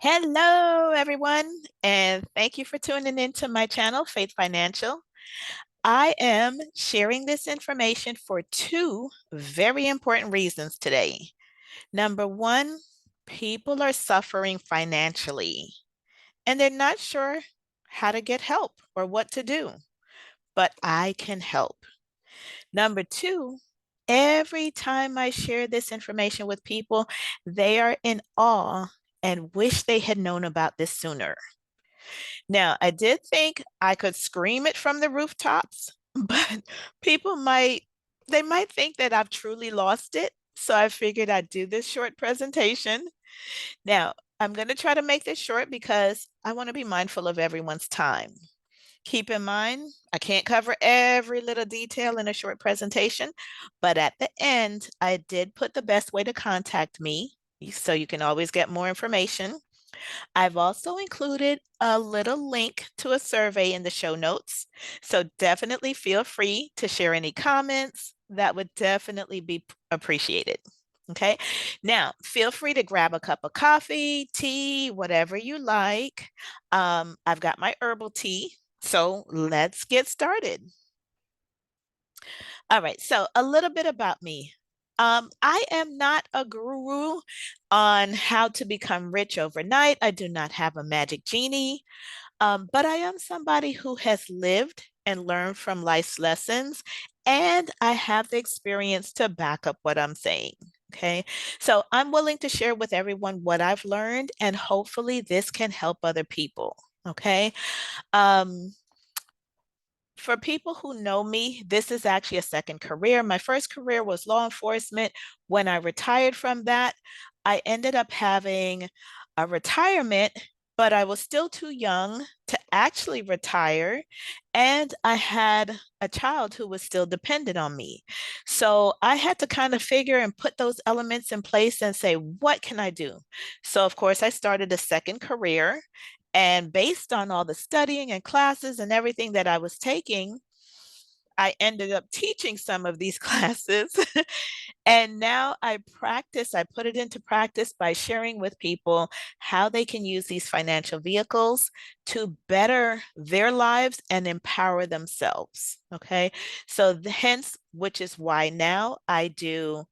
Hello, everyone, and thank you for tuning into my channel, Faith Financial. I am sharing this information for two very important reasons today. Number one, people are suffering financially and they're not sure how to get help or what to do, but I can help. Number two, every time I share this information with people, they are in awe and wish they had known about this sooner. Now, I did think I could scream it from the rooftops, but people they might think that I've truly lost it. So I figured I'd do this short presentation. Now, I'm going to try to make this short because I want to be mindful of everyone's time. Keep in mind, I can't cover every little detail in a short presentation, but at the end, I did put the best way to contact me so you can always get more information. I've also included a little link to a survey in the show notes. So definitely feel free to share any comments. That would definitely be appreciated. Okay. Now, feel free to grab a cup of coffee, tea, whatever you like. I've got my herbal tea. So let's get started. All right. So a little bit about me. I am not a guru on how to become rich overnight. I do not have a magic genie, but I am somebody who has lived and learned from life's lessons, and I have the experience to back up what I'm saying. Okay. So I'm willing to share with everyone what I've learned, and hopefully this can help other people. Okay. Um, for people who know me, this is actually a second career. My first career was law enforcement. When I retired from that, I ended up having a retirement, but I was still too young to actually retire. And I had a child who was still dependent on me. So I had to kind of figure and put those elements in place and say, what can I do? So, of course, I started a second career. And based on all the studying and classes and everything that I was taking, I ended up teaching some of these classes. And now I put it into practice by sharing with people how they can use these financial vehicles to better their lives and empower themselves. Okay. So, hence, which is why now I do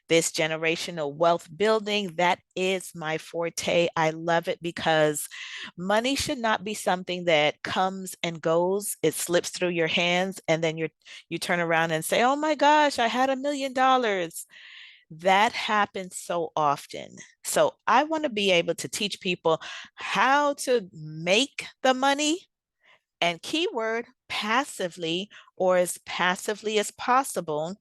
this generational wealth building. That is my forte. I love it because money should not be something that comes and goes. It slips through your hands, and then you turn around and say, "Oh my gosh, I had $1 million." That happens so often. So I want to be able to teach people how to make the money, and keyword passively, or as passively as possible,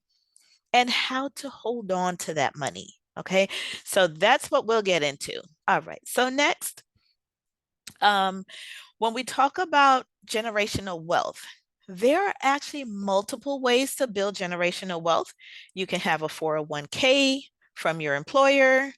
and how to hold on to that money. Okay. So that's what we'll get into. All right. So next, um, when we talk about generational wealth, there are actually multiple ways to build generational wealth. You can have a 401k from your employer.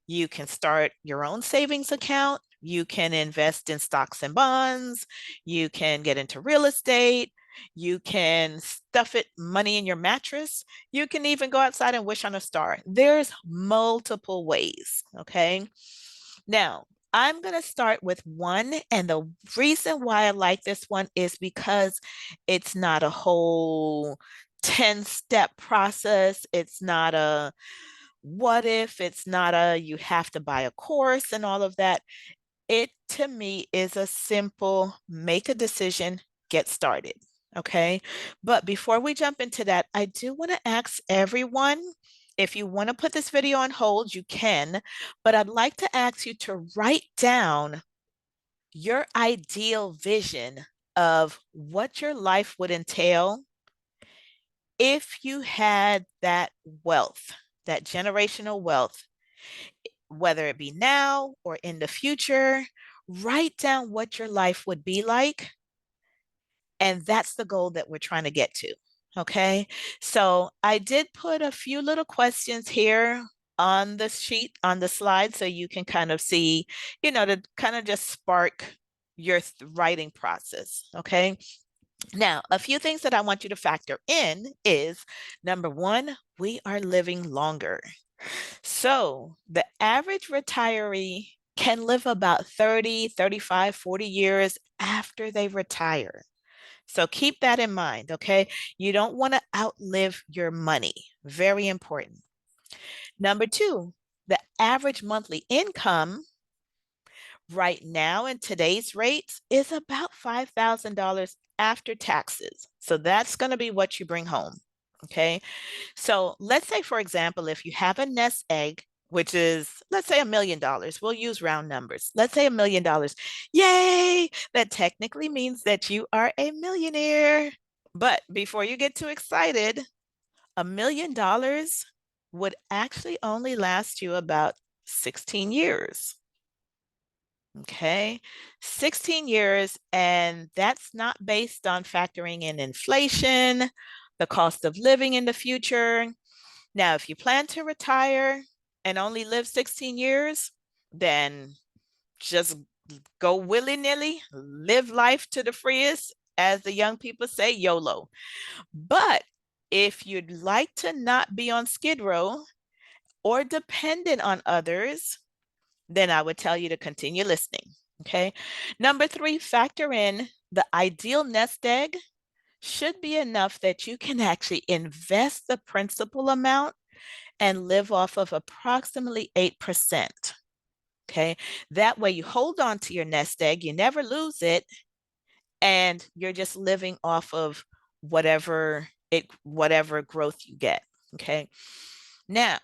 You can start your own savings account. You can invest in stocks and bonds. You can get into real estate. You can stuff it money in your mattress. You can even go outside and wish on a star. There's multiple ways. Okay. Now, I'm going to start with one. And the reason why I like this one is because it's not a whole 10-step process. It's not a what if, it's not a you have to buy a course and all of that. It to me is a simple make a decision, get started. Okay. But before we jump into that, I do want to ask everyone, if you want to put this video on hold, you can, but I'd like to ask you to write down your ideal vision of what your life would entail if you had that wealth, that generational wealth, whether it be now or in the future. Write down what your life would be like. And that's the goal that we're trying to get to. Okay. So I did put a few little questions here on the sheet, on the slide, so you can kind of see, to kind of just spark your writing process. Okay. Now, a few things that I want you to factor in is number one, we are living longer. So the average retiree can live about 30, 35, 40 years after they retire. So keep that in mind, okay? You don't want to outlive your money. Very important. Number two, the average monthly income right now in today's rates is about $5,000 after taxes. So that's going to be what you bring home. Okay. So let's say, for example, if you have a nest egg, which is, let's say, $1 million, we'll use round numbers. Let's say $1 million. Yay! That technically means that you are a millionaire. But before you get too excited, $1 million would actually only last you about 16 years. Okay, 16 years, and that's not based on factoring in inflation, the cost of living in the future. Now, if you plan to retire and only live 16 years, then just go willy-nilly, live life to the freest, as the young people say, YOLO. But if you'd like to not be on Skid Row or dependent on others, then I would tell you to continue listening. Okay. Number three, factor in the ideal nest egg should be enough that you can actually invest the principal amount and live off of approximately 8%. Okay. That way you hold on to your nest egg, you never lose it, and you're just living off of whatever growth you get. Okay. Now,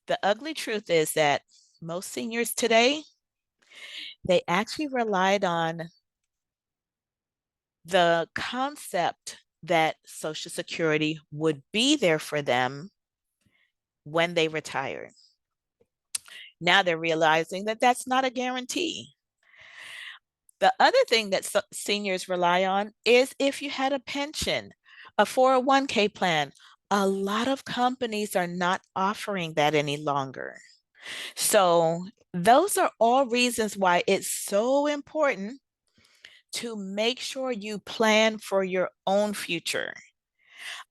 the ugly truth is that most seniors today, they actually relied on the concept that Social Security would be there for them when they retire. Now they're realizing that that's not a guarantee. The other thing that seniors rely on is if you had a pension, a 401k plan. A lot of companies are not offering that any longer. So, those are all reasons why it's so important to make sure you plan for your own future.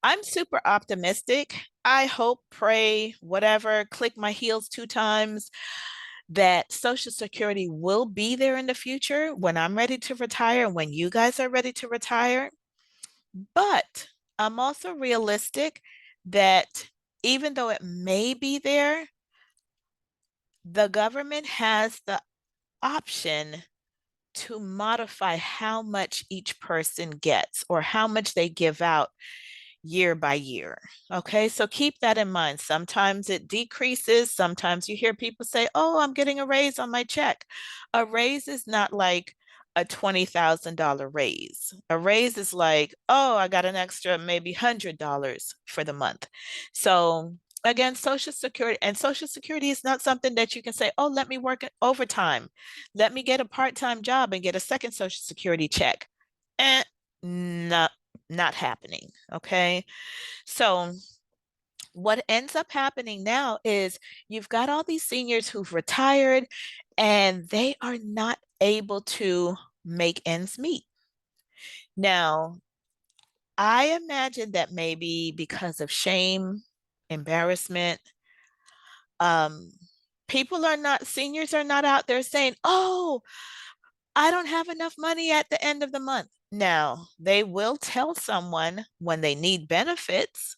I'm super optimistic. I hope, pray, whatever, click my heels 2 times that Social Security will be there in the future when I'm ready to retire and when you guys are ready to retire. But I'm also realistic that even though it may be there, the government has the option to modify how much each person gets or how much they give out year by year. Okay, so keep that in mind. Sometimes it decreases. Sometimes you hear people say, oh, I'm getting a raise on my check. A raise is not like a $20,000 raise. A raise is like, oh, I got an extra maybe $100 for the month. So again, Social Security, and Social Security is not something that you can say, oh, let me work overtime. Let me get a part-time job and get a second Social Security check. Eh, not happening. Okay. So what ends up happening now is you've got all these seniors who've retired and they are not able to make ends meet. Now, I imagine that maybe because of shame, embarrassment, um, seniors are not out there saying, oh, I don't have enough money at the end of the month. Now, they will tell someone when they need benefits,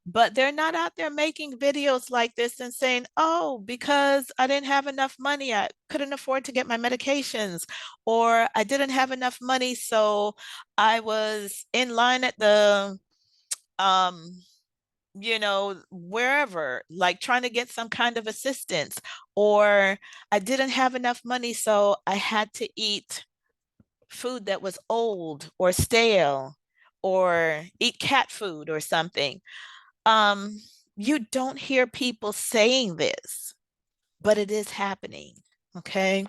but they're not out there making videos like this and saying, oh, because I didn't have enough money, I couldn't afford to get my medications, or I didn't have enough money, so I was in line at the, um, wherever, like trying to get some kind of assistance, or I didn't have enough money, so I had to eat food that was old or stale, or eat cat food or something. Um, you don't hear people saying this, but it is happening. Okay.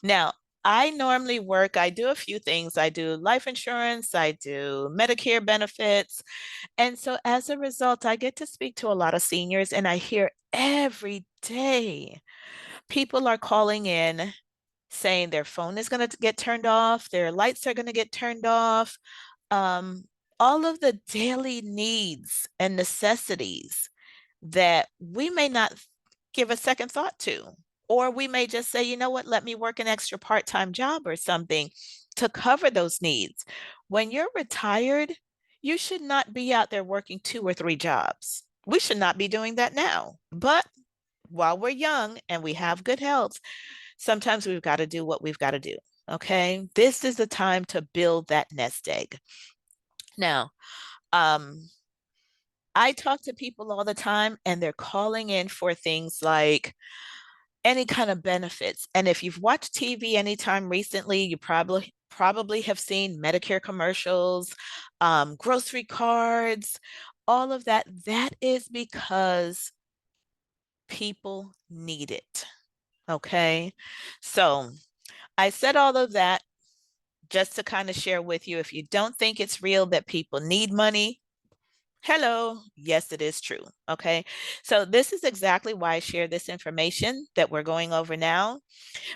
Now, I do a few things. I do life insurance, I do Medicare benefits. And so as a result, I get to speak to a lot of seniors, and I hear every day people are calling in saying their phone is going to get turned off, their lights are going to get turned off, um, all of the daily needs and necessities that we may not give a second thought to. Or we may just say, you know what, let me work an extra part-time job or something to cover those needs. When you're retired, you should not be out there working 2 or 3 jobs. We should not be doing that now. But while we're young and we have good health, sometimes we've got to do what we've got to do. Okay. This is the time to build that nest egg. Now, um, I talk to people all the time and they're calling in for things like any kind of benefits. And if you've watched TV anytime recently, you probably have seen Medicare commercials, grocery cards, all of that. That is because people need it. Okay. So I said all of that just to kind of share with you. If you don't think it's real that people need money, hello, yes, it is true. Okay. So this is exactly why I share this information that we're going over now,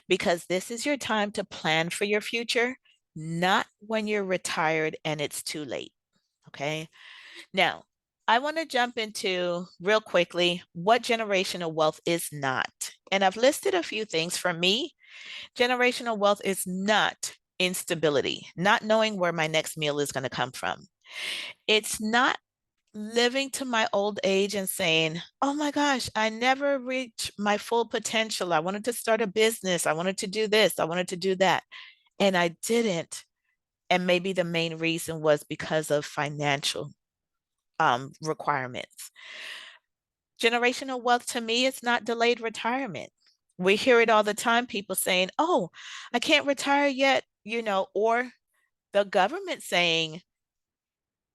because this is your time to plan for your future, not when you're retired and it's too late. Okay. Now, I want to jump into real quickly what generational wealth is not. And I've listed a few things. For me, generational wealth is not instability, not knowing where my next meal is going to come from. It's not living to my old age and saying, oh my gosh, I never reached my full potential. I wanted to start a business. I wanted to do this. I wanted to do that. And I didn't. And maybe the main reason was because of financial requirements. Generational wealth to me is not delayed retirement. We hear it all the time, people saying, oh, I can't retire yet, or the government saying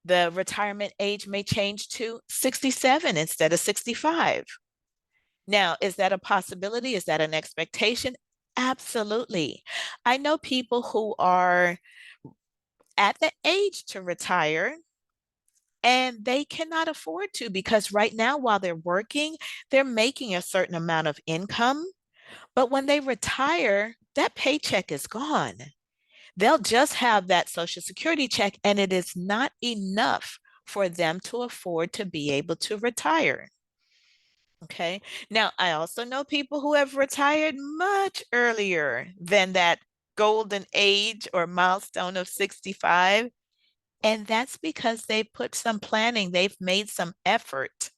the retirement age may change to 67 instead of 65. Now, is that a possibility? Is that an expectation? Absolutely. I know people who are at the age to retire and they cannot afford to, because right now, while they're working, they're making a certain amount of income. But when they retire, that paycheck is gone. They'll just have that Social Security check, and it is not enough for them to afford to be able to retire. Okay. Now, I also know people who have retired much earlier than that golden age or milestone of 65. And that's because they put some planning, they've made some effort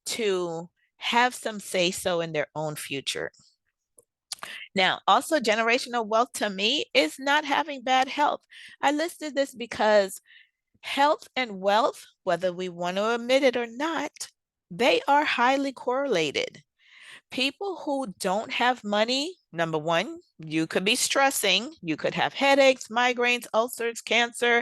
to have some say so in their own future. Now, also, generational wealth to me is not having bad health. I listed this because health and wealth, whether we want to admit it or not, they are highly correlated. People who don't have money, number one, you could be stressing, you could have headaches, migraines, ulcers, cancer,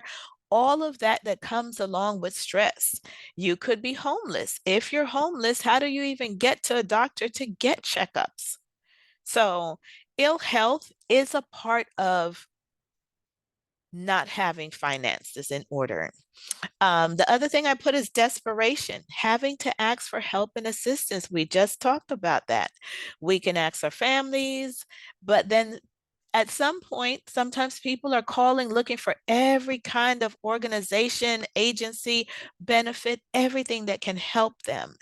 all of that that comes along with stress. You could be homeless. If you're homeless, how do you even get to a doctor to get checkups? So, ill health is a part of not having finances in order. The other thing I put is desperation, having to ask for help and assistance. We just talked about that. We can ask our families, but then at some point, sometimes people are calling looking for every kind of organization, agency, benefit, everything that can help them.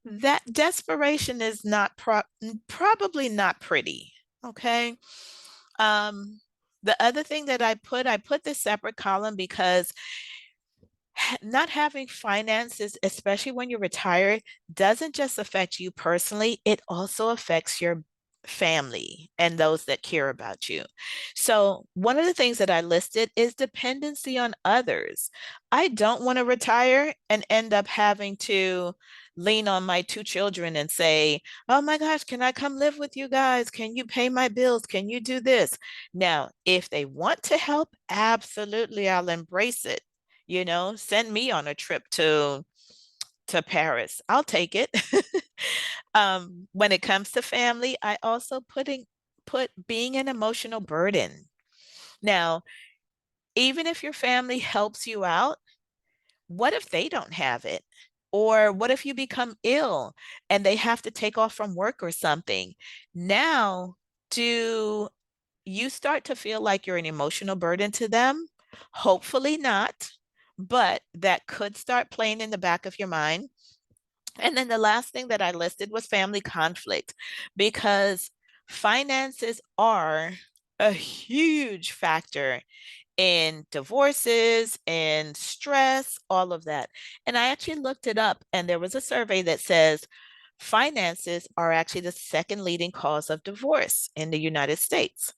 That desperation is not probably not pretty. Okay. Um, the other thing that I put this separate column because not having finances, especially when you're retired, doesn't just affect you personally, it also affects your family and those that care about you. So, one of the things that I listed is dependency on others. I don't want to retire and end up having to lean on my 2 children and say, oh my gosh, can I come live with you guys? Can you pay my bills? Can you do this? Now, if they want to help, absolutely, I'll embrace it. Send me on a trip to Paris. I'll take it. When it comes to family, I also put being an emotional burden. Now, even if your family helps you out, what if they don't have it? Or what if you become ill and they have to take off from work or something? Now, do you start to feel like you're an emotional burden to them? Hopefully not, but that could start playing in the back of your mind. And then the last thing that I listed was family conflict, because finances are a huge factor in divorces and stress, all of that. And I actually looked it up, and there was a survey that says finances are actually the second leading cause of divorce in the United States.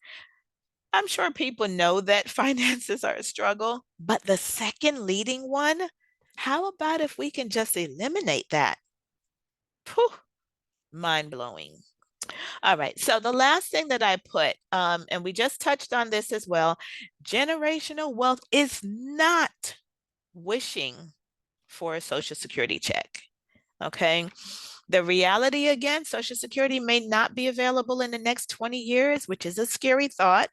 I'm sure people know that finances are a struggle, but the second leading one, how about if we can just eliminate that? Whew, mind blowing. All right. So the last thing that I put, and we just touched on this as well, generational wealth is not wishing for a Social Security check. Okay. The reality again, Social Security may not be available in the next 20 years, which is a scary thought.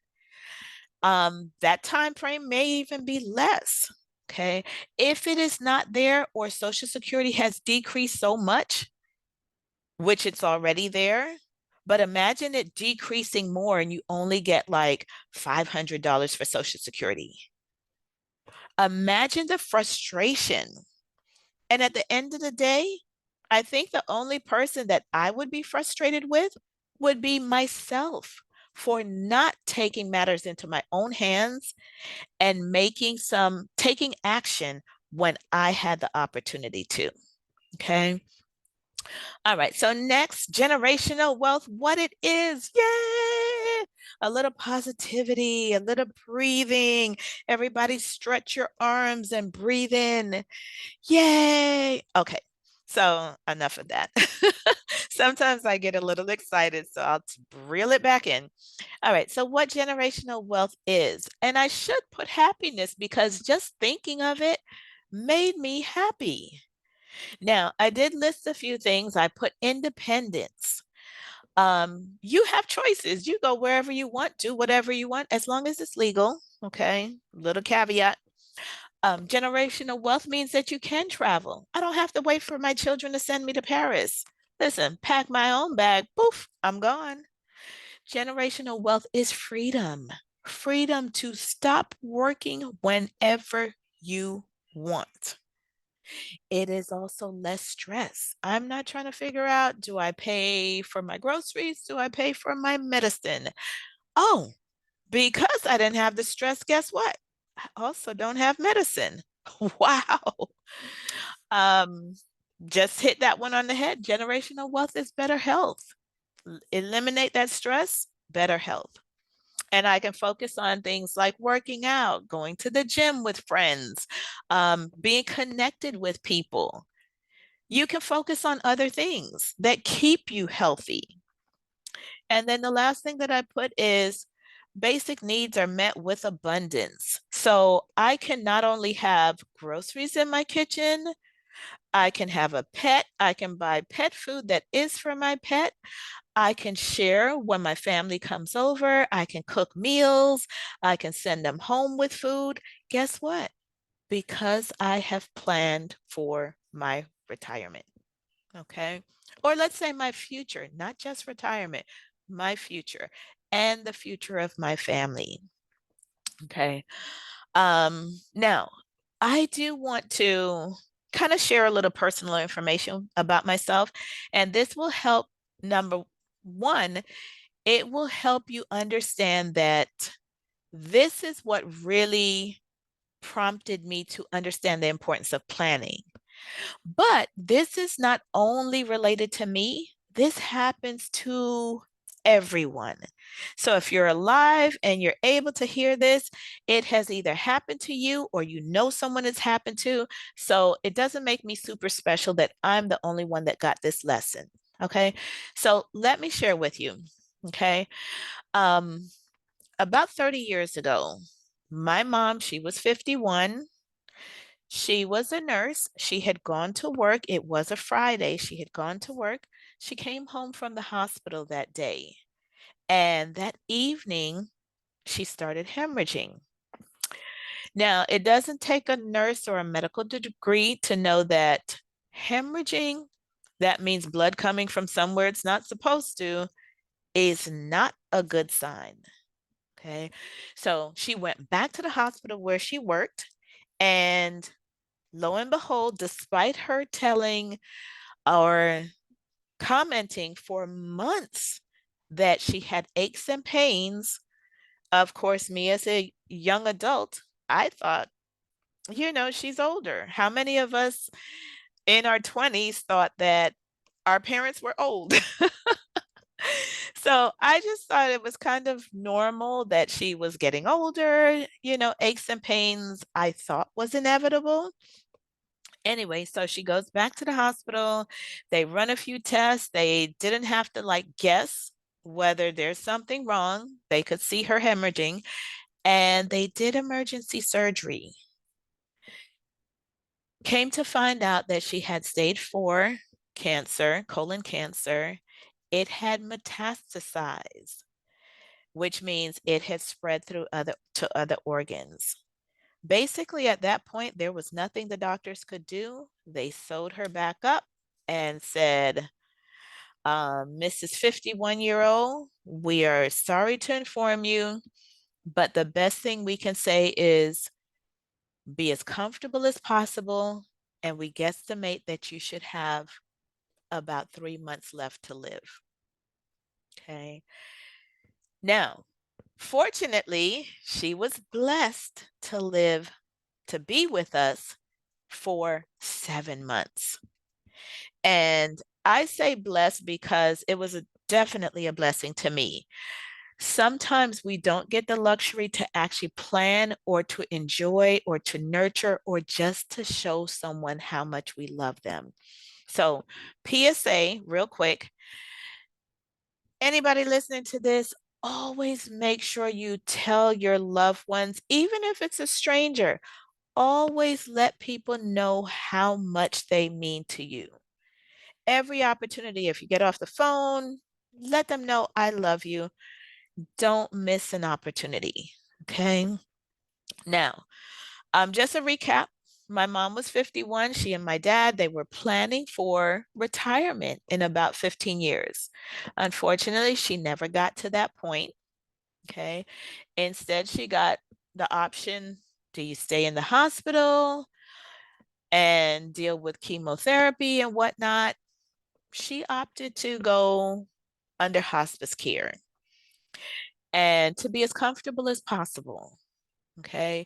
That time frame may even be less. Okay. If it is not there or Social Security has decreased so much, which it's already there, but imagine it decreasing more and you only get like $500 for Social Security. Imagine the frustration. And at the end of the day, I think the only person that I would be frustrated with would be myself for not taking matters into my own hands and taking action when I had the opportunity to. Okay. All right. So next, generational wealth, what it is. Yay! A little positivity, a little breathing. Everybody stretch your arms and breathe in. Yay. Okay. So enough of that. Sometimes I get a little excited, so I'll reel it back in. All right. So what generational wealth is, and I should put happiness because just thinking of it made me happy. Now, I did list a few things. I put independence. You have choices. You go wherever you want, do whatever you want, as long as it's legal. Okay. Little caveat. Generational wealth means that you can travel. I don't have to wait for my children to send me to Paris. Listen, pack my own bag. Poof, I'm gone. Generational wealth is freedom. Freedom to stop working whenever you want. It is also less stress. I'm not trying to figure out, do I pay for my groceries? Do I pay for my medicine? Oh, because I didn't have the stress, guess what? I also don't have medicine. Wow. Um, just hit that one on the head. Generational wealth is better health. Eliminate that stress, better health. And I can focus on things like working out, going to the gym with friends, being connected with people. You can focus on other things that keep you healthy. And then the last thing that I put is basic needs are met with abundance. So I can not only have groceries in my kitchen, I can have a pet, I can buy pet food that is for my pet. I can share when my family comes over. I can cook meals. I can send them home with food. Guess what? Because I have planned for my retirement. Okay. Or let's say my future, not just retirement, my future and the future of my family. Okay. Now I do want to kind of share a little personal information about myself, and this will help. Number one, it will help you understand that this is what really prompted me to understand the importance of planning. But this is not only related to me, this happens to everyone. So if you're alive and you're able to hear this, it has either happened to you or you know someone it's happened to. So it doesn't make me super special that I'm the only one that got this lesson. Okay. So let me share with you. Okay. Um, about 30 years ago, my mom, she was 51. She was a nurse. She had gone to work. It was a Friday. She had gone to work. She came home from the hospital that day. And that evening, she started hemorrhaging. Now, it doesn't take a nurse or a medical degree to know that hemorrhaging, that means blood coming from somewhere it's not supposed to, is not a good sign. Okay. So she went back to the hospital where she worked, and lo and behold, despite her telling or commenting for months that she had aches and pains. Of course, me as a young adult, I thought, she's older. How many of us in our 20s thought that our parents were old? So I just thought it was kind of normal that she was getting older, aches and pains I thought was inevitable. Anyway, so she goes back to the hospital. They run a few tests. They didn't have to like guess whether there's something wrong. They could see her hemorrhaging, and they did emergency surgery. Came to find out that she had stage 4 cancer, colon cancer. It had metastasized, which means it had spread through other organs. Basically, at that point, there was nothing the doctors could do. They sewed her back up and said, Mrs. 51-year-old, we are sorry to inform you, but the best thing we can say is be as comfortable as possible. And we guesstimate that you should have about 3 months left to live. Okay. Now, fortunately, she was blessed to be with us for 7 months. And I say blessed because it was definitely a blessing to me. Sometimes we don't get the luxury to actually plan or to enjoy or to nurture or just to show someone how much we love them. So, PSA, real quick, anybody listening to this, always make sure you tell your loved ones, even if it's a stranger, always let people know how much they mean to you. Every opportunity, if you get off the phone, let them know I love you. Don't miss an opportunity. Okay. Now, just a recap. My mom was 51. She and my dad, they were planning for retirement in about 15 years. Unfortunately, she never got to that point. Okay. Instead, she got the option, do you stay in the hospital and deal with chemotherapy and whatnot? She opted to go under hospice care and to be as comfortable as possible. Okay.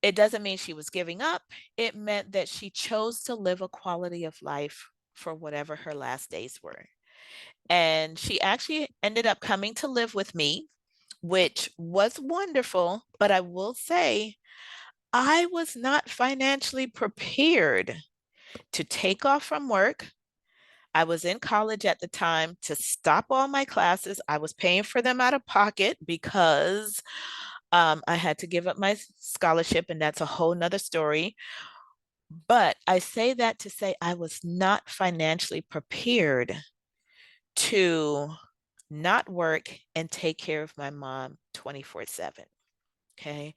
It doesn't mean she was giving up. It meant that she chose to live a quality of life for whatever her last days were. And she actually ended up coming to live with me, which was wonderful. But I will say, I was not financially prepared to take off from work. I was in college at the time to stop all my classes. I was paying for them out of pocket because I had to give up my scholarship, and that's a whole nother story. But I say that to say I was not financially prepared to not work and take care of my mom 24/7. Okay.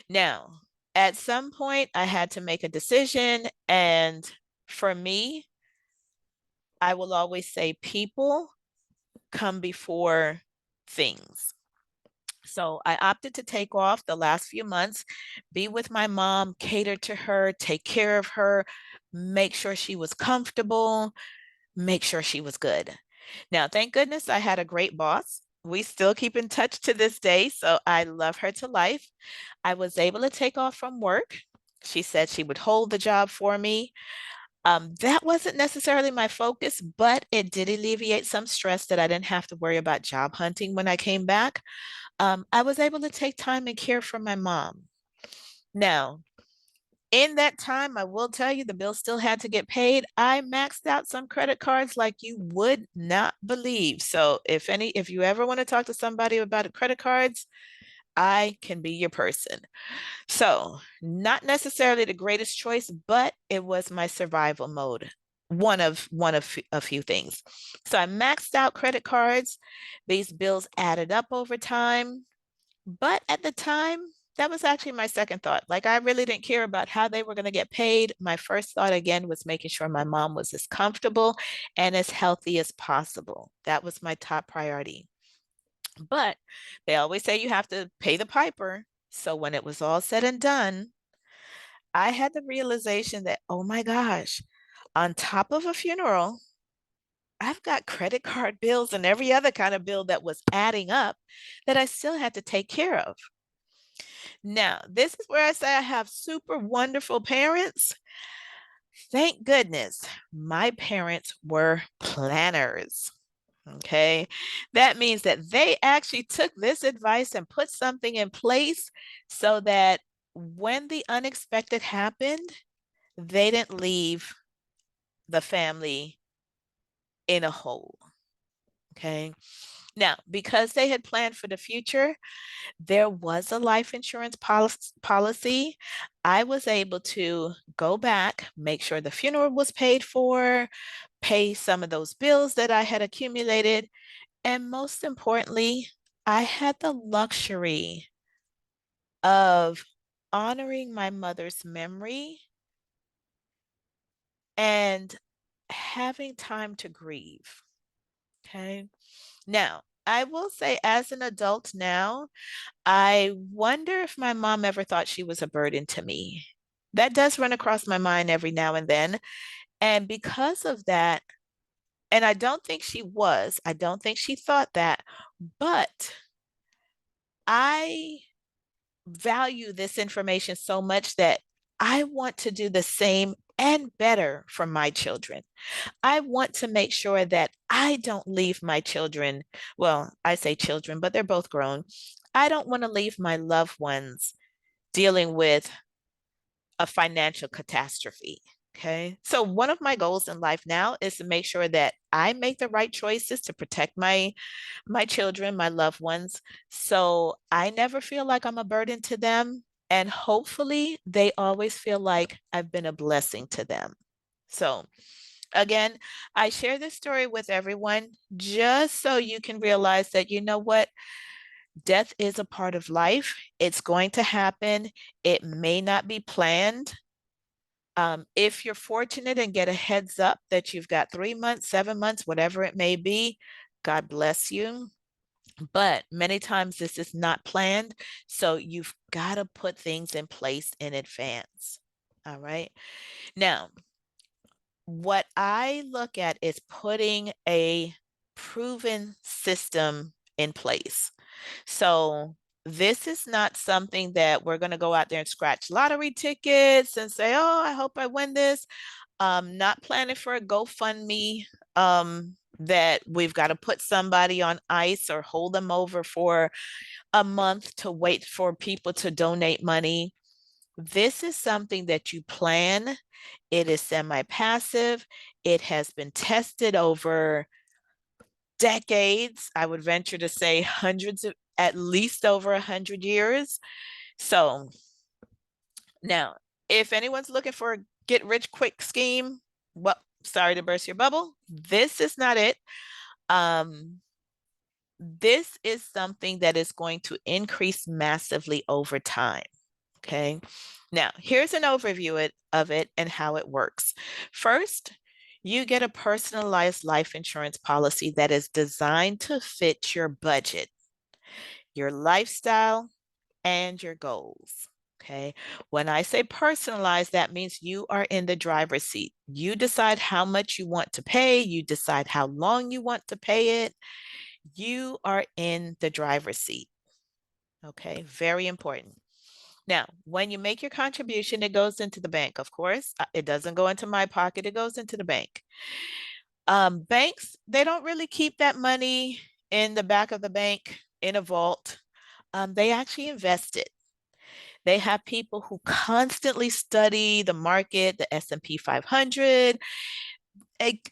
Now, at some point, I had to make a decision. And for me, I will always say people come before things. So I opted to take off the last few months, be with my mom, cater to her, take care of her, make sure she was comfortable, make sure she was good. Now, thank goodness I had a great boss. We still keep in touch to this day, so I love her to life. I was able to take off from work. She said she would hold the job for me. That wasn't necessarily my focus, but it did alleviate some stress that I didn't have to worry about job hunting when I came back. I was able to take time and care for my mom. Now, in that time, I will tell you the bill still had to get paid. I maxed out some credit cards like you would not believe. So if you ever want to talk to somebody about credit cards, I can be your person. So, not necessarily the greatest choice, but it was my survival mode. One of a few things. So I maxed out credit cards. These bills added up over time. But at the time, that was actually my second thought. Like, I really didn't care about how they were going to get paid. My first thought, again, was making sure my mom was as comfortable and as healthy as possible. That was my top priority. But they always say you have to pay the piper. So when it was all said and done, I had the realization that, oh my gosh, On top of a funeral, I've got credit card bills and every other kind of bill that was adding up that I still had to take care of. Now, this is where I say I have super wonderful parents. Thank goodness my parents were planners. Okay. That means that they actually took this advice and put something in place so that when the unexpected happened, they didn't leave the family in a hole. Okay. Now, because they had planned for the future, there was a life insurance policy. I was able to go back, make sure the funeral was paid for, pay some of those bills that I had accumulated. And most importantly, I had the luxury of honoring my mother's memory and having time to grieve. Okay. Now, I will say, as an adult now, I wonder if my mom ever thought she was a burden to me. That does run across my mind every now and then. And because of that, and I don't think she was, I don't think she thought that, but I value this information so much that I want to do the same and better for my children. I want to make sure that I don't leave my children, well, I say children, but they're both grown. I don't want to leave my loved ones dealing with a financial catastrophe. Okay. So one of my goals in life now is to make sure that I make the right choices to protect my children, my loved ones. So I never feel like I'm a burden to them. And hopefully they always feel like I've been a blessing to them. So again, I share this story with everyone just so you can realize that, you know what? Death is a part of life. It's going to happen. It may not be planned. If you're fortunate and get a heads up that you've got 3 months, 7 months, whatever it may be, God bless you. But many times this is not planned. So you've got to put things in place in advance. All right. Now, what I look at is putting a proven system in place. So this is not something that we're going to go out there and scratch lottery tickets and say, oh, I hope I win this. Not planning for a GoFundMe that we've got to put somebody on ice or hold them over for a month to wait for people to donate money. This is something that you plan. It is semi-passive. It has been tested over decades. I would venture to say hundreds of, at least over 100 years. So now, if anyone's looking for a get rich quick scheme, well, sorry to burst your bubble. This is not it. Um, this is something that is going to increase massively over time. Okay. Now, here's an overview of it and how it works. First, you get a personalized life insurance policy that is designed to fit your budget, your lifestyle, and your goals. Okay. When I say personalized, that means you are in the driver's seat. You decide how much you want to pay, you decide how long you want to pay it. You are in the driver's seat. Okay. Very important. Now, when you make your contribution, it goes into the bank, of course. It doesn't go into my pocket, it goes into the bank. Banks, they don't really keep that money in the back of the bank in a vault. They actually invest it. They have people who constantly study the market, the S&P 500.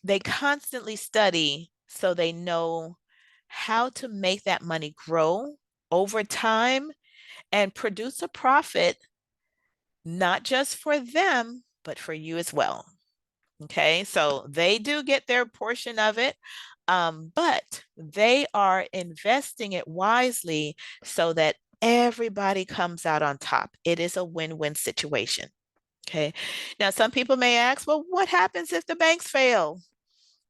They constantly study so they know how to make that money grow over time and produce a profit, not just for them, but for you as well. Okay, so they do get their portion of it, but they are investing it wisely so that everybody comes out on top. It is a win-win situation. Okay, now some people may ask, well, what happens if the banks fail?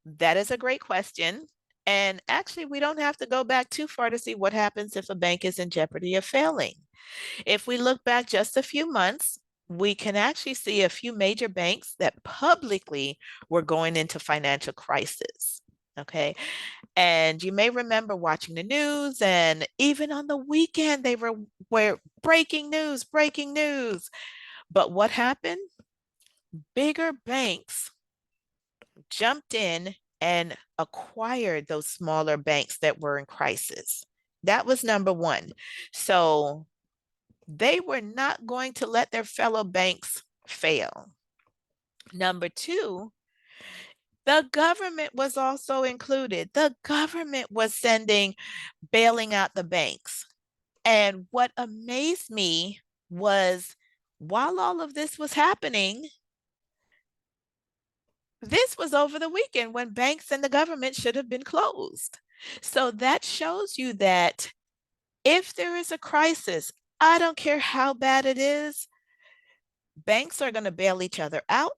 That is a great question. And actually, we don't have to go back too far to see what happens if a bank is in jeopardy of failing. If we look back just a few months, we can actually see a few major banks that publicly were going into financial crisis. Okay. And you may remember watching the news, and even on the weekend, they were breaking news, breaking news. But what happened? Bigger banks jumped in and acquired those smaller banks that were in crisis. That was number one. So they were not going to let their fellow banks fail. Number two, the government was also included. The government was bailing out the banks. And what amazed me was while all of this was happening, this was over the weekend when banks and the government should have been closed. So that shows you that if there is a crisis, I don't care how bad it is, banks are going to bail each other out.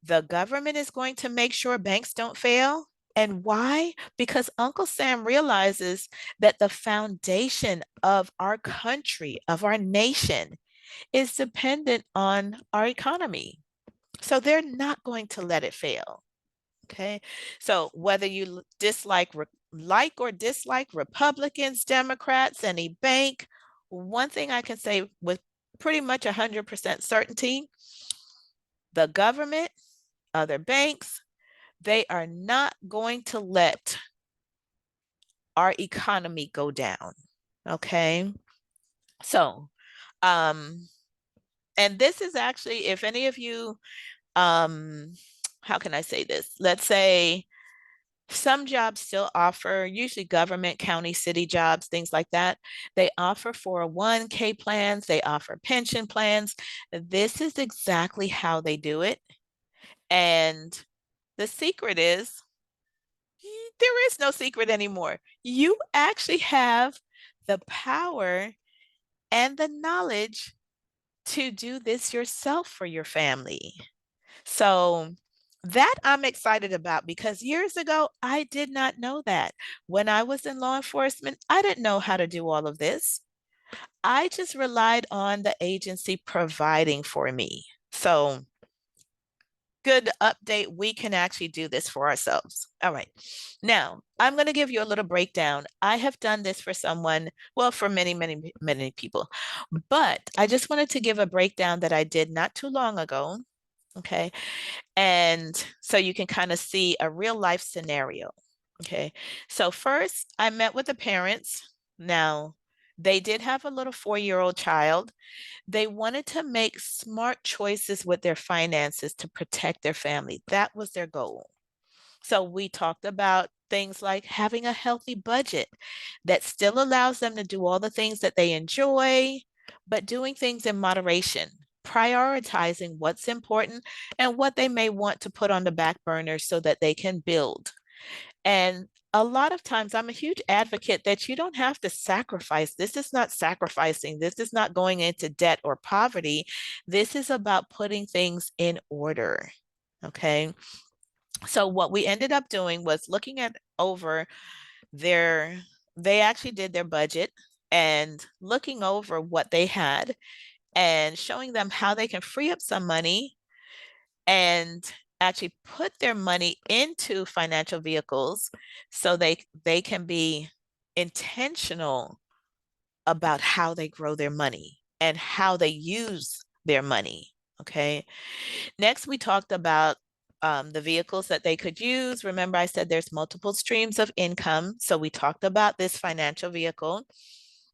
The government is going to make sure banks don't fail. And why? Because Uncle Sam realizes that the foundation of our country, of our nation, is dependent on our economy. So they're not going to let it fail. Okay. So whether you like or dislike Republicans, Democrats, any bank, one thing I can say with pretty much 100% certainty, the government, other banks, they are not going to let our economy go down. Okay. So, um, and this is actually, if any of you, how can I say this? Let's say some jobs still offer, usually government, county, city jobs, things like that. They offer 401k plans, they offer pension plans. This is exactly how they do it. And the secret is there is no secret anymore. You actually have the power and the knowledge to do this yourself for your family. So that I'm excited about because years ago, I did not know that. When I was in law enforcement, I didn't know how to do all of this. I just relied on the agency providing for me. So good update. We can actually do this for ourselves. All right. Now, I'm going to give you a little breakdown. I have done this for someone, well, for many, many, many people, but I just wanted to give a breakdown that I did not too long ago. Okay. And so you can kind of see a real life scenario. Okay. So first, I met with the parents. Now, they did have a little 4-year-old child. They wanted to make smart choices with their finances to protect their family. That was their goal. So we talked about things like having a healthy budget that still allows them to do all the things that they enjoy, but doing things in moderation, prioritizing what's important and what they may want to put on the back burner so that they can build. And a lot of times, I'm a huge advocate that you don't have to sacrifice. This is not sacrificing. This is not going into debt or poverty. This is about putting things in order. Okay. So, what we ended up doing was looking at over their, they actually did their budget and looking over what they had and showing them how they can free up some money and actually put their money into financial vehicles so they can be intentional about how they grow their money and how they use their money. Okay. Next, we talked about the vehicles that they could use. Remember, I said there's multiple streams of income. So we talked about this financial vehicle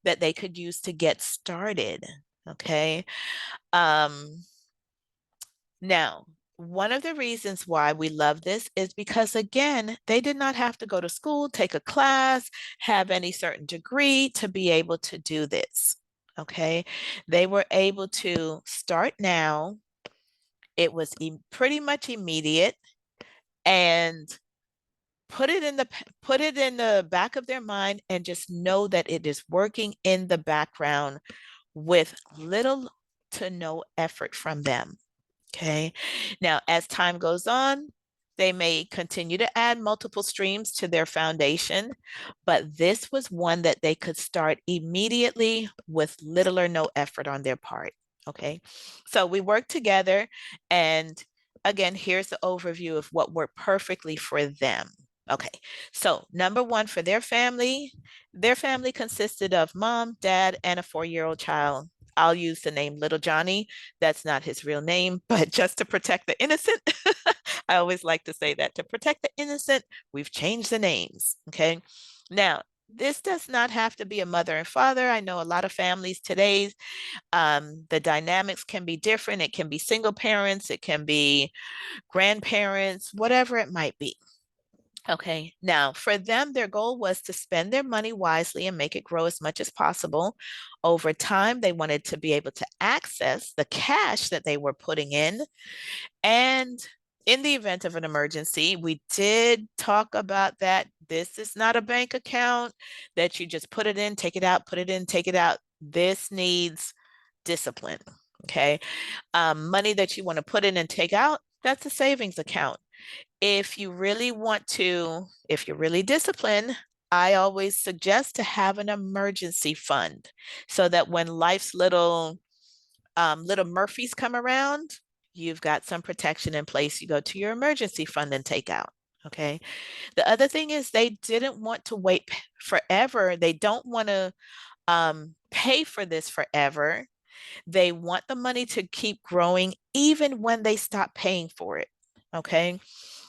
that they could use to get started. Okay. Um, Now, one of the reasons why we love this is because, again, they did not have to go to school, take a class, have any certain degree to be able to do this. Okay. They were able to start now. It was pretty much immediate and put it in the back of their mind and just know that it is working in the background with little to no effort from them. Okay. Now, as time goes on, they may continue to add multiple streams to their foundation, but this was one that they could start immediately with little or no effort on their part. Okay, so we work together, and again, here's the overview of what worked perfectly for them. Okay, so number one, for their family consisted of mom, dad, and a 4-year-old child. I'll use the name Little Johnny. That's not his real name, but just to protect the innocent, I always like to say that to protect the innocent, we've changed the names. Okay, now this does not have to be a mother and father. I know a lot of families today, the dynamics can be different. It can be single parents, it can be grandparents, whatever it might be. Okay, now for them, their goal was to spend their money wisely and make it grow as much as possible. Over time, they wanted to be able to access the cash that they were putting in. And in the event of an emergency, we did talk about that. This is not a bank account that you just put it in, take it out, put it in, take it out. This needs discipline. Okay. Money that you want to put in and take out, that's a savings account. If you really want to, if you're really disciplined, I always suggest to have an emergency fund so that when life's little Murphys come around, you've got some protection in place. You go to your emergency fund and take out. Okay. The other thing is they didn't want to wait forever. They don't want to pay for this forever. They want the money to keep growing even when they stop paying for it. Okay.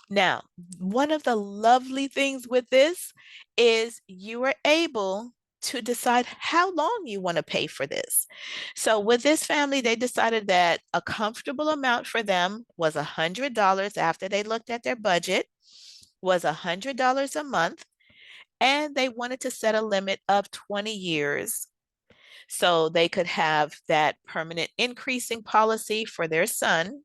Now, one of the lovely things with this is you are able to decide how long you want to pay for this. So with this family, they decided that a comfortable amount for them was $100 after they looked at their budget, was $100 a month, and they wanted to set a limit of 20 years so they could have that permanent increasing policy for their son.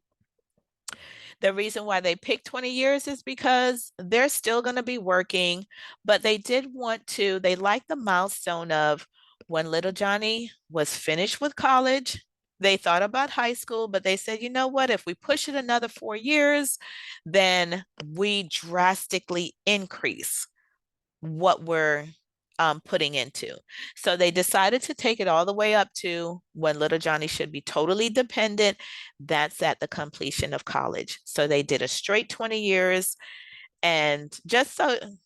The reason why they picked 20 years is because they're still going to be working, but they did want to, they liked the milestone of when little Johnny was finished with college. They thought about high school, but they said, you know what, if we push it another 4 years, then we drastically increase what we're putting into. So they decided to take it all the way up to when little Johnny should be totally dependent. That's at the completion of college. So they did a straight 20 years. And just to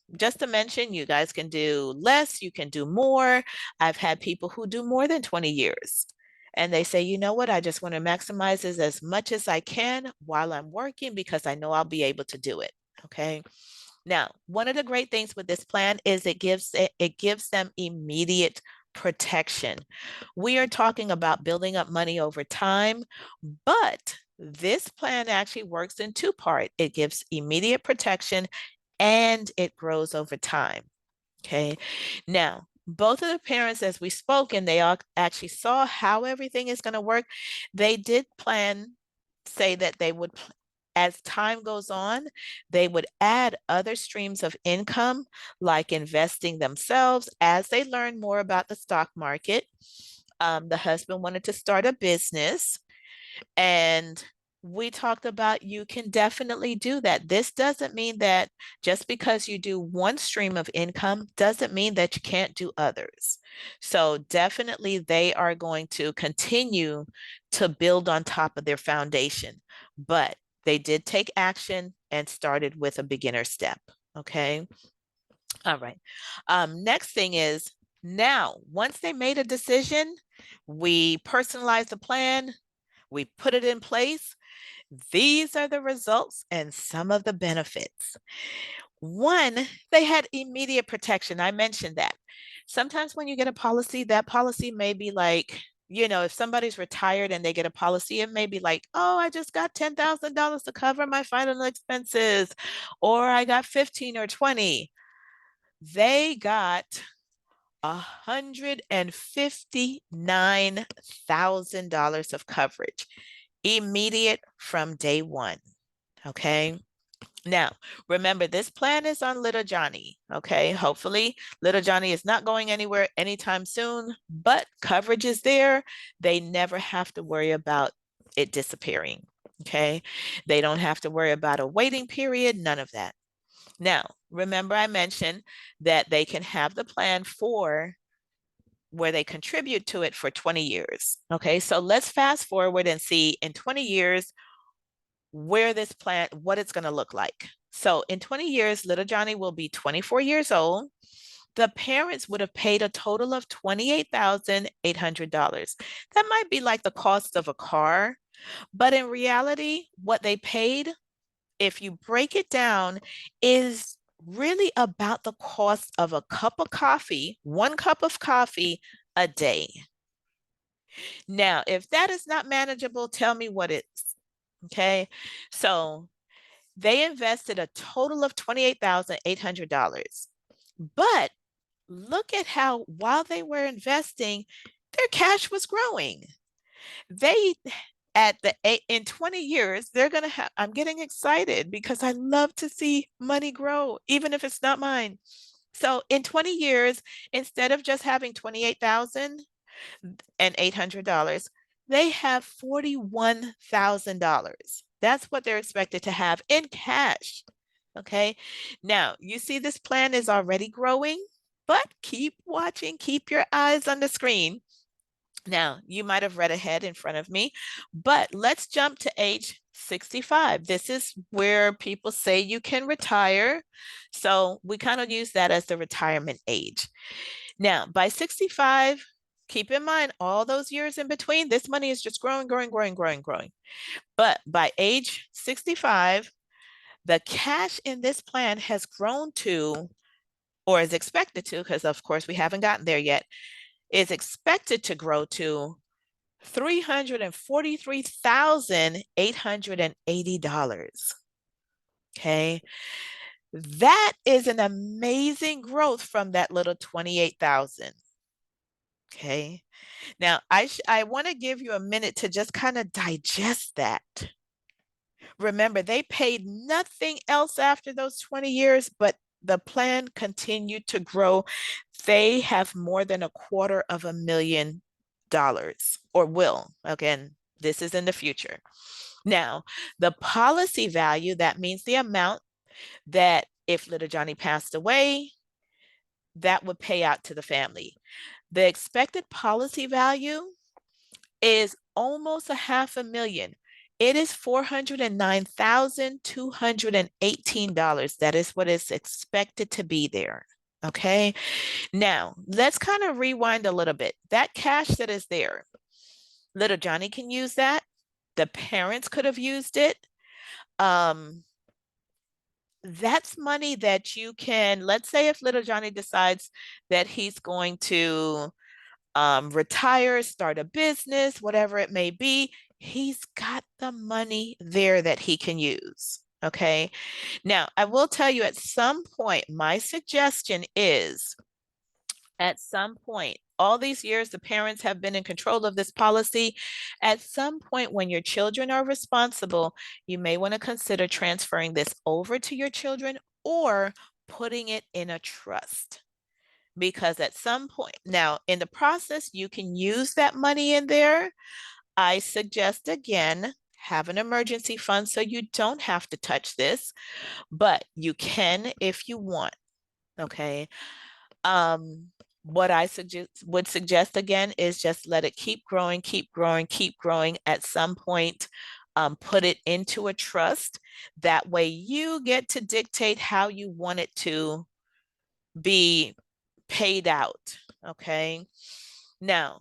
mention, you guys can do less, you can do more. I've had people who do more than 20 years. And they say, you know what, I just want to maximize this as much as I can while I'm working because I know I'll be able to do it. Okay. Now, one of the great things with this plan is it gives them immediate protection. We are talking about building up money over time, but this plan actually works in two parts. It gives immediate protection and it grows over time. Okay. Now, both of the parents, as we spoke, and they all actually saw how everything is going to work, they did plan, say that they would, as time goes on, they would add other streams of income, like investing themselves as they learn more about the stock market. The husband wanted to start a business, and we talked about you can definitely do that. This doesn't mean that just because you do one stream of income doesn't mean that you can't do others. So definitely they are going to continue to build on top of their foundation, but they did take action and started with a beginner step. Okay. All right. Next thing is now, once they made a decision, we personalize the plan, we put it in place. These are the results and some of the benefits. One, they had immediate protection. I mentioned that. Sometimes when you get a policy, that policy may be like, if somebody's retired and they get a policy, it may be like, oh, I just got $10,000 to cover my final expenses, or I got 15 or 20. They got $159,000 of coverage, immediate from day one. Okay. Now, remember, this plan is on little Johnny. Okay. Hopefully, little Johnny is not going anywhere anytime soon, but coverage is there. They never have to worry about it disappearing. Okay. They don't have to worry about a waiting period, none of that. Now, remember, I mentioned that they can have the plan for where they contribute to it for 20 years. Okay, so let's fast forward and see in 20 years where this plan, what it's going to look like. So in 20 years, little Johnny will be 24 years old. The parents would have paid a total of $28,800. That might be like the cost of a car, but in reality, what they paid, if you break it down, is really about the cost of a cup of coffee, 1 cup of coffee a day. Now, if that is not manageable, tell me what is. Okay. So they invested a total of $28,800. But look at how, while they were investing, their cash was growing. They, in 20 years, they're going to have, I'm getting excited because I love to see money grow, even if it's not mine. So in 20 years, instead of just having $28,800, they have $41,000. That's what they're expected to have in cash. Okay. Now, you see this plan is already growing, but keep watching, keep your eyes on the screen. Now, you might have read ahead in front of me, but let's jump to age 65. This is where people say you can retire. So we kind of use that as the retirement age. Now, by 65, keep in mind all those years in between, this money is just growing, growing, growing, growing, growing. But by age 65, the cash in this plan has grown to, or is expected to, because of course we haven't gotten there yet, is expected to grow to $343,880. Okay. That is an amazing growth from that little 28,000. Okay. Now I want to give you a minute to just kind of digest that. Remember, they paid nothing else after those 20 years, but the plan continued to grow. They have more than $250,000, or will. Again, this is in the future. Now, the policy value, that means the amount that if little Johnny passed away, that would pay out to the family. The expected policy value is almost $500,000. It is $409,218. That is what is expected to be there. Okay. Now, let's kind of rewind a little bit. That cash that is there, little Johnny can use that. The parents could have used it. That's money that you can, let's say if little Johnny decides that he's going to retire, start a business, whatever it may be, he's got the money there that he can use. Okay. Now, I will tell you at some point, my suggestion is at some point, all these years, the parents have been in control of this policy. At some point, when your children are responsible, you may want to consider transferring this over to your children or putting it in a trust. Because at some point, now in the process, you can use that money in there. I suggest again, have an emergency fund so you don't have to touch this, but you can if you want. Okay. What I would suggest again is just let it keep growing, keep growing, keep growing. At some point, put it into a trust. That way you get to dictate how you want it to be paid out. Okay. Now,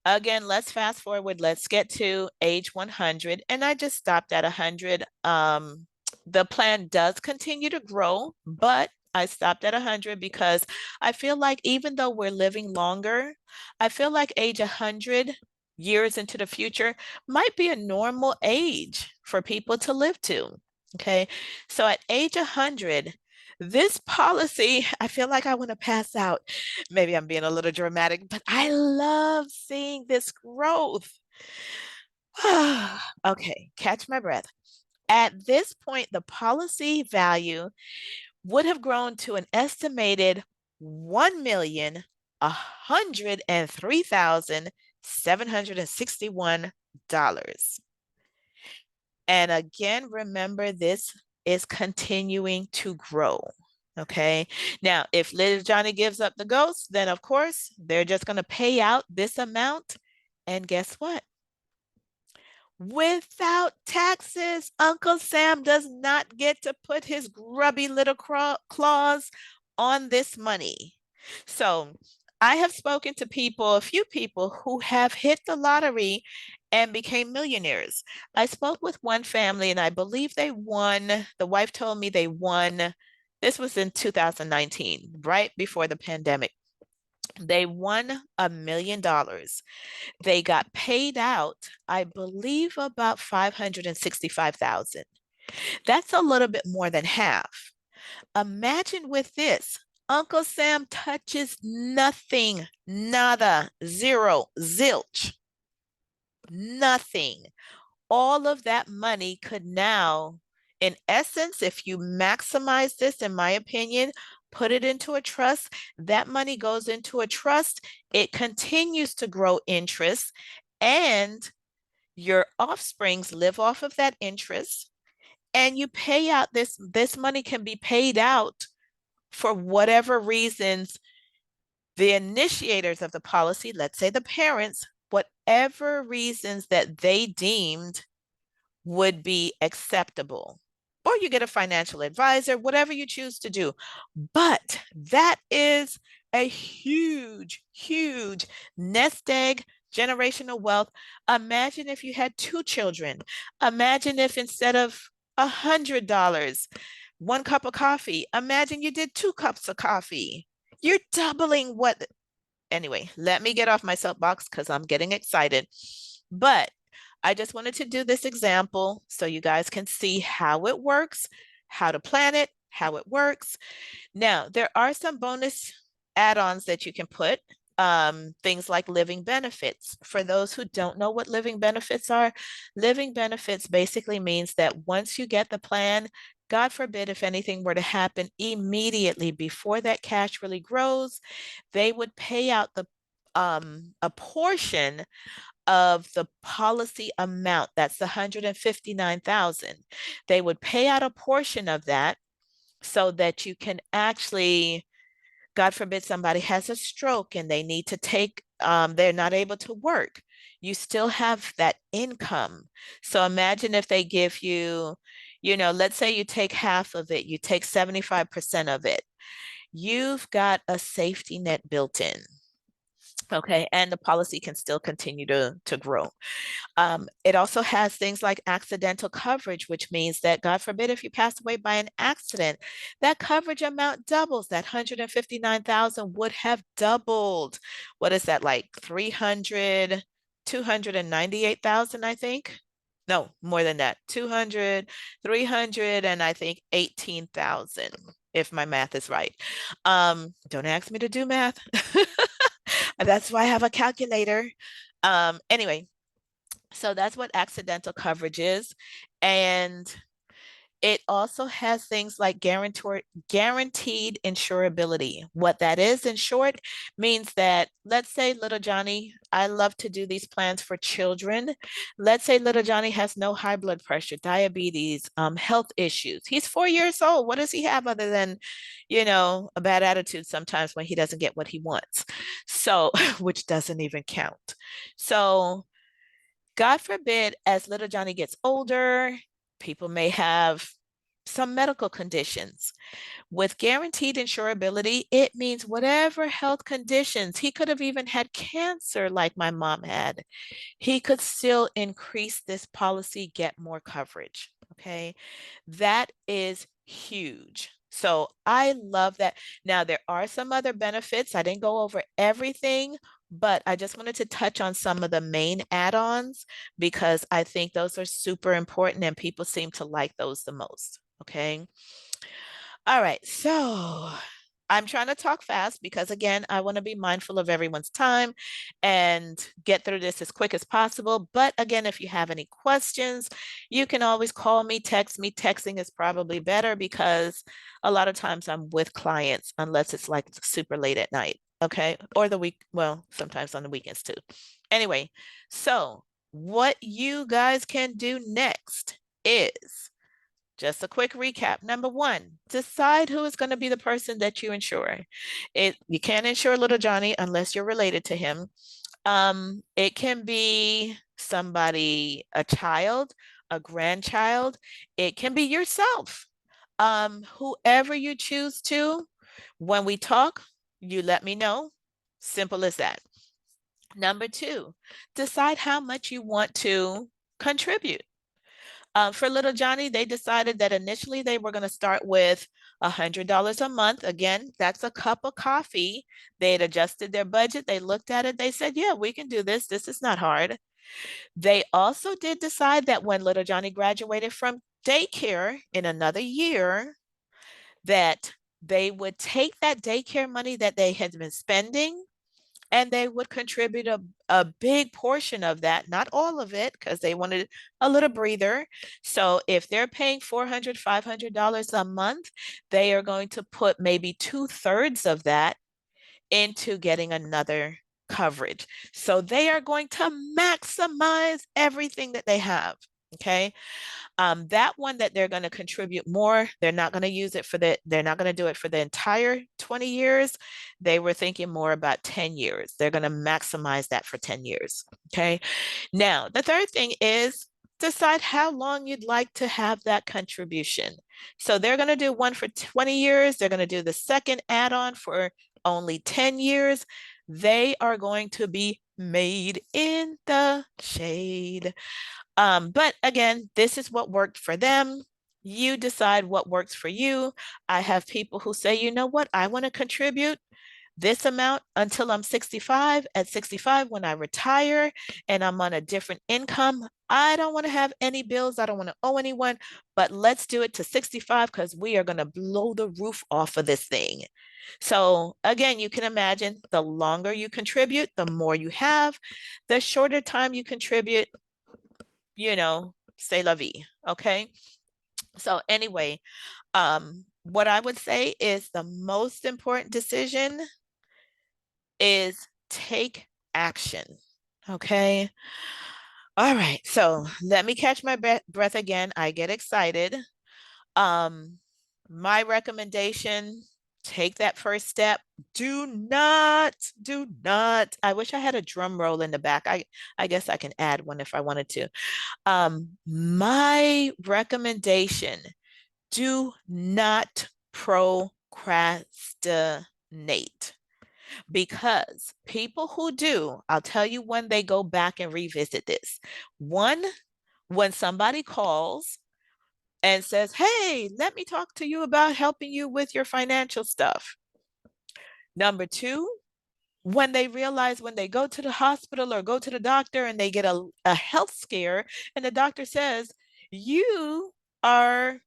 again, let's fast forward. Let's get to age 100. And I just stopped at 100. The plan does continue to grow, but I stopped at 100 because I feel like even though we're living longer, I feel like age 100 years into the future might be a normal age for people to live to. Okay. So at age 100, this policy, I feel like I want to pass out. Maybe I'm being a little dramatic, but I love seeing this growth. Okay, catch my breath. At this point, the policy value would have grown to an estimated $1,103,761. And again, remember this is continuing to grow. Okay. Now, if little Johnny gives up the ghost, then of course they're just going to pay out this amount. And guess what? Without taxes, Uncle Sam does not get to put his grubby little claws on this money. So I have spoken to people, a few people who have hit the lottery and became millionaires. I spoke with one family and I believe they won, the wife told me they won, this was in 2019, right before the pandemic. They won $1 million. They got paid out, I believe, about 565,000. That's a little bit more than half. Imagine with this, Uncle Sam touches nothing, nada, zero, zilch, nothing. All of that money could now, in essence, if you maximize this, in my opinion, put it into a trust, that money goes into a trust, it continues to grow interest, and your offsprings live off of that interest, and you pay out this money can be paid out for whatever reasons the initiators of the policy, let's say the parents, whatever reasons that they deemed would be acceptable. Or you get a financial advisor, whatever you choose to do. But that is a huge, huge nest egg, generational wealth. Imagine if you had two children. Imagine if instead of $100, one cup of coffee, imagine you did 2 cups of coffee. You're doubling what. Anyway, let me get off my soapbox because I'm getting excited. But I just wanted to do this example so you guys can see how it works, how to plan it, how it works. Now, there are some bonus add-ons that you can put, things like living benefits. For those who don't know what living benefits are, living benefits basically means that once you get the plan, God forbid if anything were to happen immediately before that cash really grows, they would pay out a portion of the policy amount. That's the 159,000. They would pay out a portion of that so that you can actually, God forbid somebody has a stroke and they need to take, they're not able to work. You still have that income. So imagine if they give you, let's say you take half of it, you take 75% of it. You've got a safety net built in. Okay, and the policy can still continue to grow. It also has things like accidental coverage, which means that God forbid if you pass away by an accident, that coverage amount doubles. That 159,000 would have doubled. What is that, like 298,000, I think? No, more than that. 200, 300, and I think 18,000, if my math is right. Don't ask me to do math. That's why I have a calculator. Anyway, so that's what accidental coverage is. And it also has things like guaranteed insurability. What that is, in short, means that, let's say little Johnny, I love to do these plans for children. Let's say little Johnny has no high blood pressure, diabetes, health issues. He's 4 years old. What does he have other than, a bad attitude sometimes when he doesn't get what he wants? So, which doesn't even count. So, God forbid, as little Johnny gets older, people may have some medical conditions. With guaranteed insurability, it means whatever health conditions, he could have even had cancer like my mom had, he could still increase this policy, get more coverage. Okay. That is huge. So I love that. Now, there are some other benefits. I didn't go over everything, but I just wanted to touch on some of the main add-ons because I think those are super important and people seem to like those the most. Okay. All right. So I'm trying to talk fast because, again, I want to be mindful of everyone's time and get through this as quick as possible. But again, if you have any questions, you can always call me, text me. Texting is probably better because a lot of times I'm with clients unless it's like super late at night. Okay. Or the week. Well, sometimes on the weekends too. Anyway, so what you guys can do next is Just a quick recap. Number one, decide who is going to be the person that you insure. You can't insure little Johnny unless you're related to him. It can be somebody, a child, a grandchild. It can be yourself. Whoever you choose to, when we talk, you let me know. Simple as that. Number two, decide how much you want to contribute. For little Johnny, they decided that initially they were going to start with $100 a month. Again, that's a cup of coffee. They had adjusted their budget. They looked at it. They said, yeah, we can do this. This is not hard. They also did decide that when little Johnny graduated from daycare in another year, that they would take that daycare money that they had been spending and they would contribute a big portion of that, not all of it, because they wanted a little breather. So if they're paying $400, $500 a month, they are going to put maybe 2/3 of that into getting another coverage. So they are going to maximize everything that they have. Okay. That one that they're going to contribute more, they're not going to use it they're not going to do it for the entire 20 years. They were thinking more about 10 years. They're going to maximize that for 10 years. Okay. Now, the third thing is decide how long you'd like to have that contribution. So they're going to do one for 20 years. They're going to do the second add-on for only 10 years. They are going to be made in the shade. But again, this is what worked for them. You decide what works for you. I have people who say, you know what, I want to contribute this amount until I'm 65. At 65, when I retire and I'm on a different income, I don't want to have any bills. I don't want to owe anyone, but let's do it to 65 because we are going to blow the roof off of this thing. So again, you can imagine the longer you contribute, the more you have. The shorter time you contribute, say la vie. Okay. So anyway, what I would say is the most important decision is take action. Okay. All right. So let me catch my breath again. I get excited. Um, my recommendation, take that first step. Do not. I wish I had a drum roll in the back. I guess I can add one if I wanted to. My recommendation, do not procrastinate, because people who do, I'll tell you when they go back and revisit this. One, when somebody calls and says, hey, let me talk to you about helping you with your financial stuff. Number two, when they realize when they go to the hospital or go to the doctor and they get a health scare and the doctor says, you are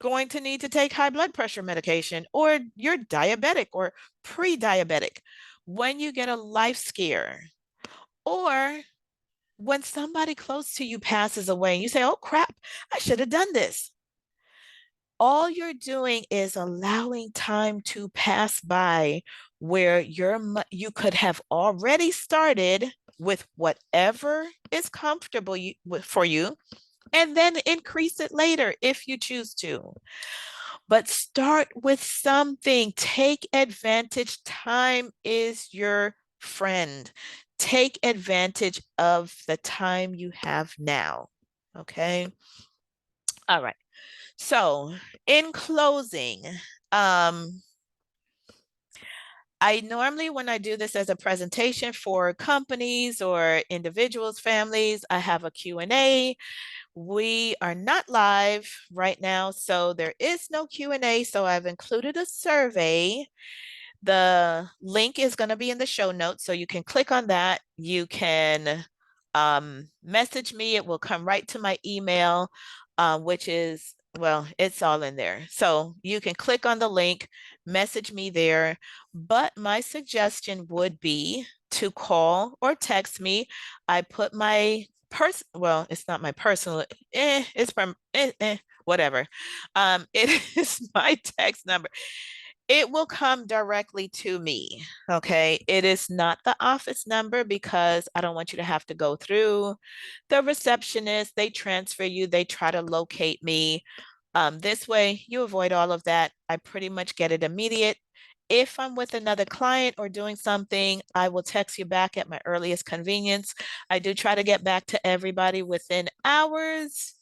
going to need to take high blood pressure medication or you're diabetic or pre-diabetic. When you get a life scare or when somebody close to you passes away and you say, oh crap, I should have done this. All you're doing is allowing time to pass by where you could have already started with whatever is comfortable for you, and then increase it later if you choose to. But start with something. Take advantage. Time is your friend. Take advantage of the time you have now. Okay. All right. So, in closing, I normally, when I do this as a presentation for companies or individuals, families, I have a Q&A. We are not live right now, so there is no Q&A. So I've included a survey. The link is going to be in the show notes, so you can click on that. You can message me. It will come right to my email, which is, well, it's all in there. So you can click on the link, message me there. But my suggestion would be to call or text me. I put my well, it's not my personal, it's from, whatever. It is my text number. It will come directly to me. Okay. It is not the office number because I don't want you to have to go through the receptionist. They transfer you, they try to locate me. This way, you avoid all of that. I pretty much get it immediate. If I'm with another client or doing something, I will text you back at my earliest convenience. I do try to get back to everybody within hours,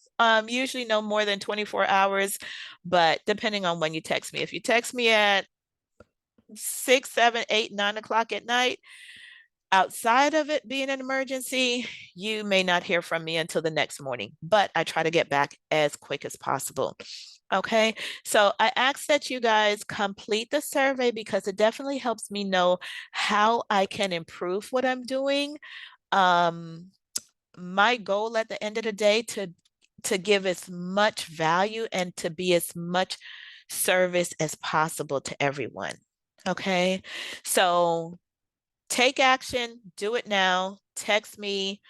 usually no more than 24 hours, but depending on when you text me. If you text me at 6, 7, 8, 9 o'clock at night, outside of it being an emergency, you may not hear from me until the next morning, but I try to get back as quick as possible. Okay, so I ask that you guys complete the survey because it definitely helps me know how I can improve what I'm doing. Um, my goal at the end of the day to give as much value and to be as much service as possible to everyone. Okay, so take action, do it now, text me.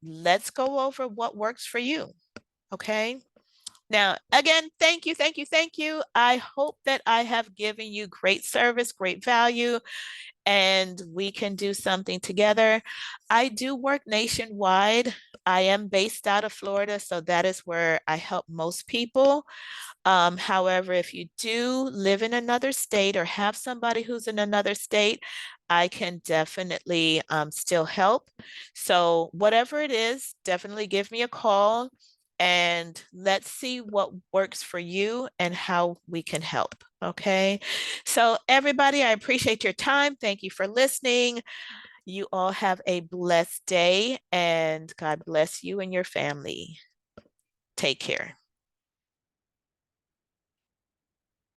Let's go over what works for you. Okay. Now, again, thank you, thank you, thank you. I hope that I have given you great service, great value, and we can do something together. I do work nationwide. I am based out of Florida, so that is where I help most people. However, if you do live in another state or have somebody who's in another state, I can definitely still help. So whatever it is, definitely give me a call and let's see what works for you and how we can help. Okay. So everybody, I appreciate your time. Thank you for listening. You all have a blessed day and God bless you and your family. Take care.